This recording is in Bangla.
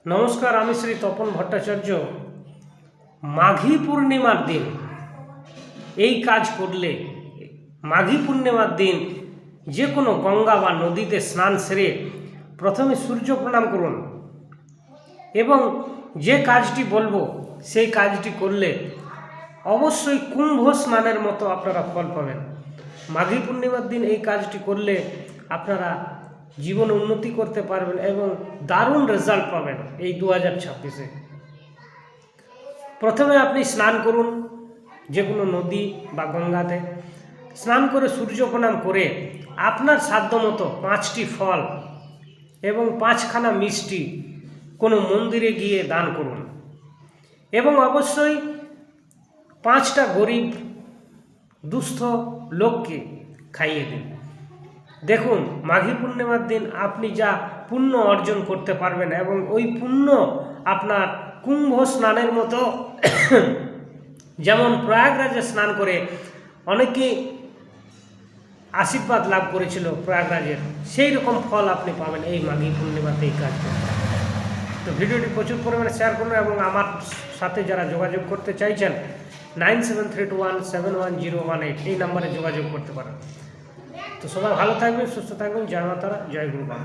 নমস্কার, আমি শ্রী তপন ভট্টাচার্য। মাঘী পূর্ণিমার দিন এই কাজ করলে, মাঘী পূর্ণিমার দিন যে কোনো গঙ্গা বা নদীতে স্নান সেরে প্রথমে সূর্য প্রণাম করুন এবং যে কাজটি বলবো সেই কাজটি করলে অবশ্যই কুম্ভ স্নানের মতো আপনারা ফল পাবেন। মাঘী পূর্ণিমার দিন এই কাজটি করলে আপনারা জীবনে উন্নতি করতে পারবেন এবং দারুণ রেজাল্ট পাবেন এই 2026-এ। প্রথমে আপনি স্নান করুন যে কোনো নদী বা গঙ্গাতে। স্নান করে সূর্য প্রণাম করে আপনার সাধ্যমতো 5টি ফল এবং 5খানা মিষ্টি কোনো মন্দিরে গিয়ে দান করুন এবং অবশ্যই 5টা গরিব দুস্থ লোককে খাইয়ে দিন। দেখুন, মাঘী পূর্ণিমার দিন আপনি যা পুণ্য অর্জন করতে পারবেন এবং ওই পুণ্য আপনার কুম্ভ স্নানের মতো যেমন প্রয়াগরাজে স্নান করে অনেকে আশীর্বাদ লাভ করেছিল প্রয়াগরাজের, সেই রকম ফল আপনি পাবেন এই মাঘী পূর্ণিমাতে এই কাজ করতে। তো ভিডিওটি প্রচুর পরিমাণে শেয়ার করুন এবং আমার সাথে যারা যোগাযোগ করতে চাইছেন 9732171018 এই নাম্বারে যোগাযোগ করতে পারেন। তো সবাই ভালো থাকবেন, সুস্থ থাকবেন। জয় মাতারা, জয় গুরু বাম।